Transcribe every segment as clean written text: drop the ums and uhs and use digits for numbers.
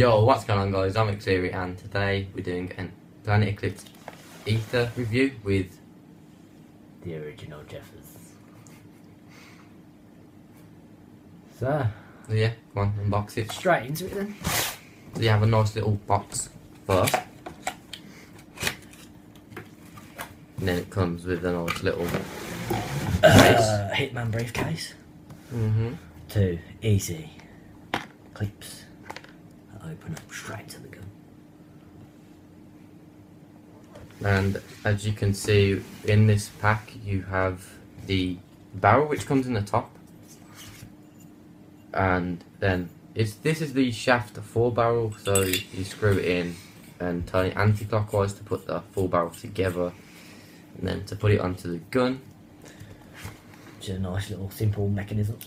Yo, what's going on guys, I'm FRAGxLearyy and today we're doing an Eclipse Etha review with TheOriginalJeffers. So, yeah, come on, unbox it. straight into it then. So you have a nice little box first. And then it comes with a nice little Hitman briefcase. Mm-hmm. Too easy. Clips. Open up straight to the gun. And as you can see in this pack you have the barrel which comes in the top. And then this is the shaft 4 barrel, so you screw it in and turn it anti-clockwise to put the full barrel together, and then to put it onto the gun Which is a nice little simple mechanism.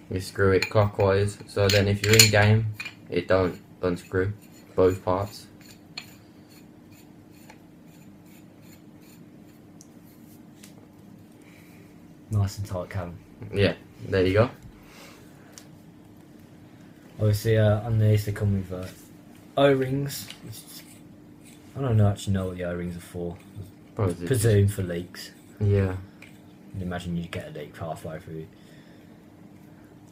you screw it clockwise, so then if you're in game it don't unscrew both parts. Nice and tight cam. Yeah, there you go. Obviously on these they come with O-rings. I don't actually know what the O-rings are for. Probably Presume for leaks. yeah. I'd imagine you'd get a leak halfway through.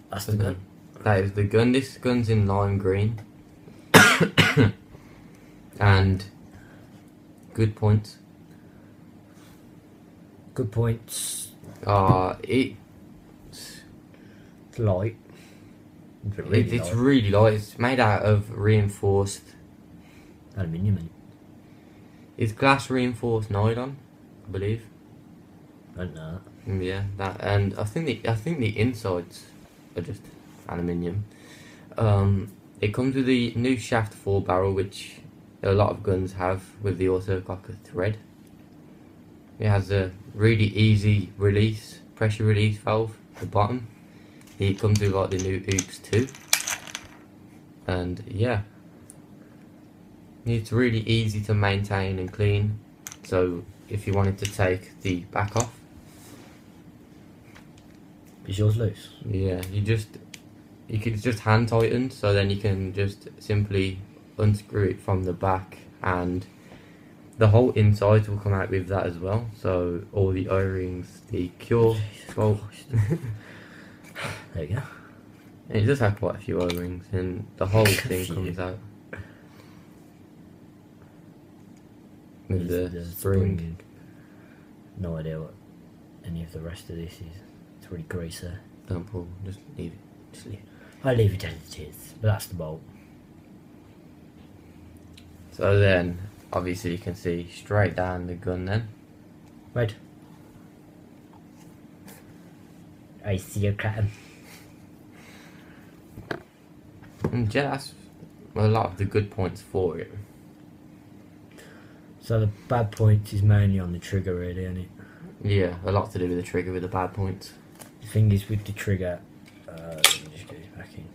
That's the gun. That is the gun. This gun's in lime green. And good points. Good points. It's Light. it's really light. It's made out of reinforced. Aluminium. It's glass reinforced nylon, I believe. I don't know. Yeah, that, and I think the insides are just aluminium. It comes with the new shaft 4 barrel, which a lot of guns have with the auto cocker thread. It has a really easy release, pressure release valve at the bottom. It comes with like the new oops too, and yeah, it's really easy to maintain and clean. So if you wanted to take the back off, Is yours loose? yeah, it's just hand tightened, so then you can just simply unscrew it from the back, and the whole inside will come out with that as well. So all the O-rings, the cure, well, There you go. it does have quite a few O-rings, and the whole thing comes out with the spring. No idea what any of the rest of this is. It's really greasy. Don't pull, just leave it. Just leave it. I leave it as it is, but that's the bolt. So then, obviously, you can see straight down the gun. Then Right. I see your cotton. and yeah, that's a lot of the good points for it. So the bad point is mainly on the trigger, really, isn't it? Yeah, a lot to do with the trigger with the bad points. The thing is with the trigger, let me just get it back in.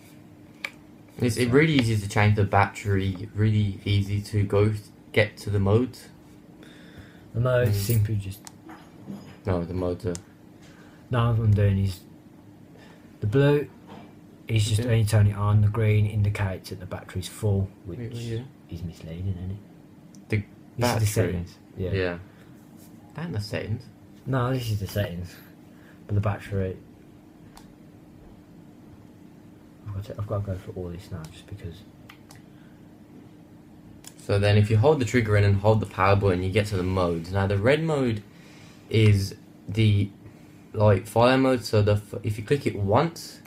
It's really easy to change the battery, really easy to get to the modes. The mode simply just. No, the modes are... No, what I'm doing is the blue is just when you turn it on, the green indicates that the battery's full, which is misleading, isn't it? The This is the battery. settings. Yeah. Yeah. That in the settings. No, this is the settings. But the battery. I've got to go for all this now just because. So then if you hold the trigger in and hold the power button, you get to the modes. Now the red mode is the fire mode, so if you click it once,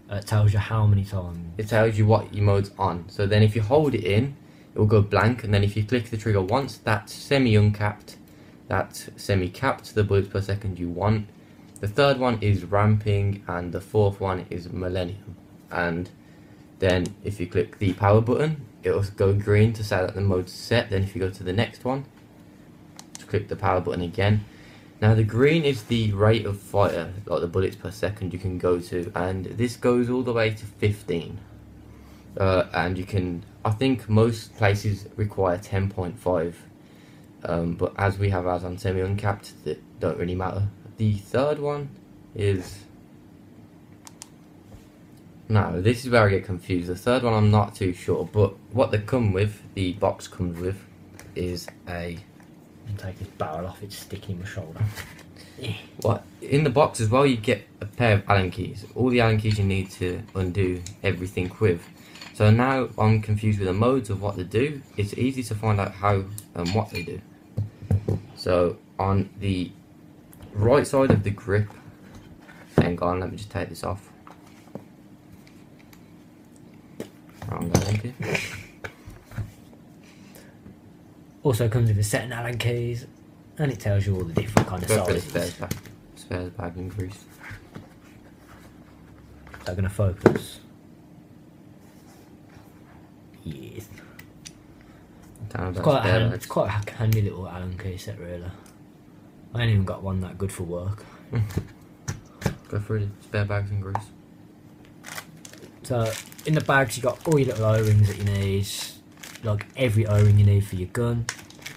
It tells you how many times. it tells you what your mode's on. So then if you hold it in, it will go blank, and then if you click the trigger once, that's semi-uncapped, that's semi-capped, the bullets per second you want. The third one is ramping, and the fourth one is millennium. And then if you click the power button, it will go green to say that the mode's set. Then if you go to the next one, just click the power button again. Now the green is the rate of fire, like the bullets per second you can go to, and this goes all the way to 15. And you can, I think most places require 10.5, but as we have ours on semi-uncapped, that don't really matter. The third one is No, this is where I get confused. The third one I'm not too sure, but what they come with, the box comes with, is a... I'll take this barrel off, it's sticking in my shoulder. What? In the box as well, you get a pair of Allen keys. All the Allen keys you need to undo everything with. So now I'm confused with the modes of what they do. It's easy to find out how and what they do. So on the right side of the grip, hang on, let me just take this off. Wrong Allen key. Also comes with a set of Allen keys, and it tells you all the different kind of Go for the sizes. spares bag and grease. Is that going to focus? Yes. It's quite a handy little Allen key set, really. I ain't even got one that good for work. Go for it, spare bags and grease. So, in the bags you got all your little O-rings that you need, like every O-ring you need for your gun.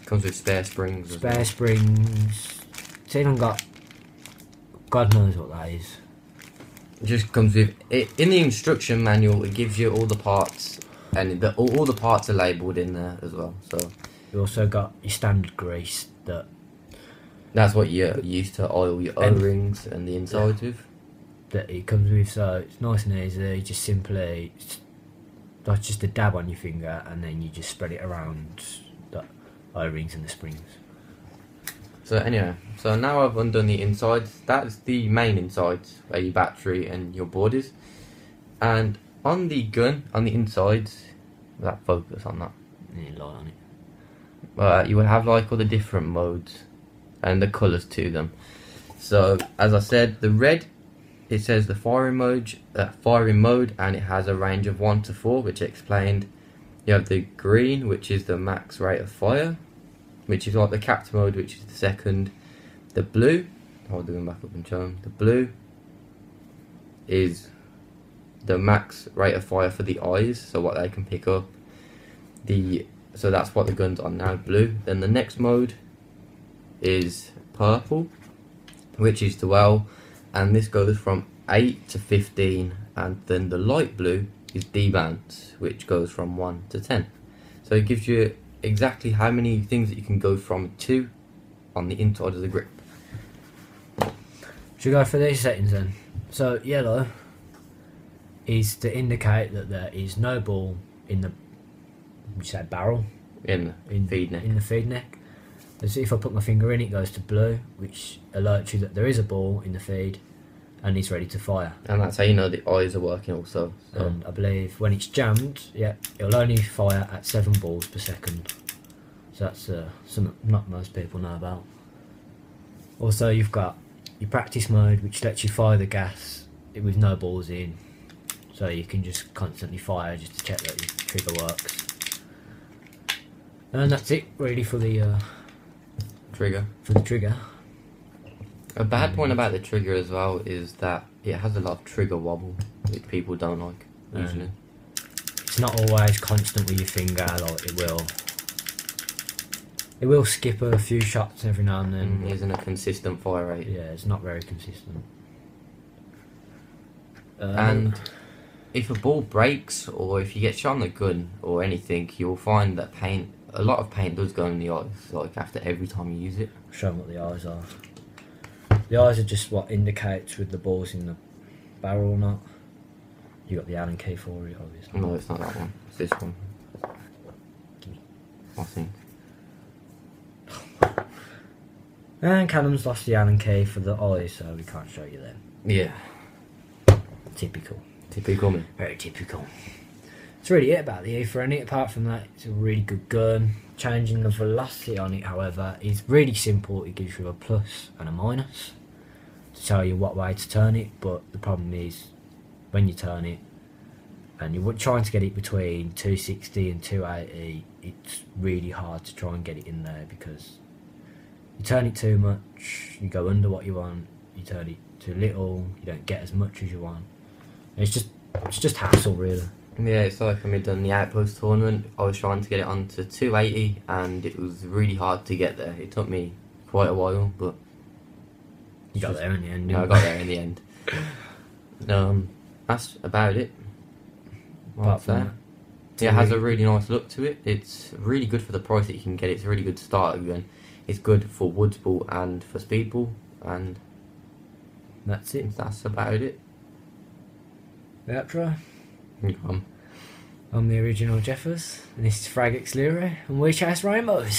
Comes with spare springs. Spare springs. It's even got, God knows what that is. It just comes with it in the instruction manual. It gives you all the parts, and all the parts are labelled in there as well. So you also got your standard grease that's what you're used to oil your O-rings and the insides with. That it comes with, so it's nice and easy. Just simply, like just a dab on your finger, and then you just spread it around the O-rings and the springs. So anyway, so now I've undone the insides. That's the main insides where your battery and your board is. And on the gun, on the insides, that focus on that. Yeah, light on it. You will have like all the different modes and the colours to them. So as I said, the red, it says the firing mode, and it has a range of 1 to 4, which I explained. You have the green, which is the max rate of fire, which is like the capped mode, which is the second. The blue, I'll do them back up and show them. The blue is the max rate of fire for the eyes, so what they can pick up. So that's what the gun's on now, blue. Then the next mode is purple, which is 12, and this goes from 8 to 15, and then the light blue is D-Bounce, which goes from 1 to 10. So it gives you exactly how many things that you can go from to on the inside of the grip. Should we go for these settings then? So yellow is to indicate that there is no ball in the barrel? In feed neck. In the feed neck. As if I put my finger in, it goes to blue, which alerts you that there is a ball in the feed and it's ready to fire. And that's how you know the eyes are working also. So. And I believe when it's jammed, yeah, it'll only fire at 7 balls per second. So that's something not most people know about. Also, you've got your practice mode, which lets you fire the gas with no balls in. So you can just constantly fire just to check that your trigger works. And that's it really for the trigger. trigger. A bad point about the trigger as well is that it has a lot of trigger wobble, which people don't like usually. It's not always constant with your finger, like it will skip a few shots every now and then. It isn't a consistent fire rate. Yeah, it's not very consistent. And if a ball breaks, or if you get shot on the gun or anything, you'll find that a lot of paint does go in the eyes, like after every time you use it. Show them what the eyes are. The eyes are just what indicates with the balls in the barrel or not. You got the Allen key for it, obviously. No, it's not that one. It's this one. Gimme. I think. And Callum's lost the Allen key for the eyes, so we can't show you them. Yeah. Typical. Typical me. Very typical. That's really it about the Etha, and apart from that, it's a really good gun. Changing the velocity on it, however, is really simple. It gives you a plus and a minus to tell you what way to turn it, but the problem is when you turn it and you're trying to get it between 260 and 280, it's really hard to try and get it in there because you turn it too much, you go under what you want, you turn it too little, you don't get as much as you want. And it's just hassle, really. Yeah, it's like when we done the Outpost tournament, I was trying to get it onto 280 and it was really hard to get there. It took me quite a while, but... You got there in the end, Yeah, I got there in the end. That's about it. Apart from that. Yeah, it has a really nice look to it. It's really good for the price that you can get it. It's a really good starter gun. It's good for woods ball and for speedball, and that's it. That's about it. The outro. I'm I'm the original Jeffers, and this is FRAGxLearyy, and we chase rainbows.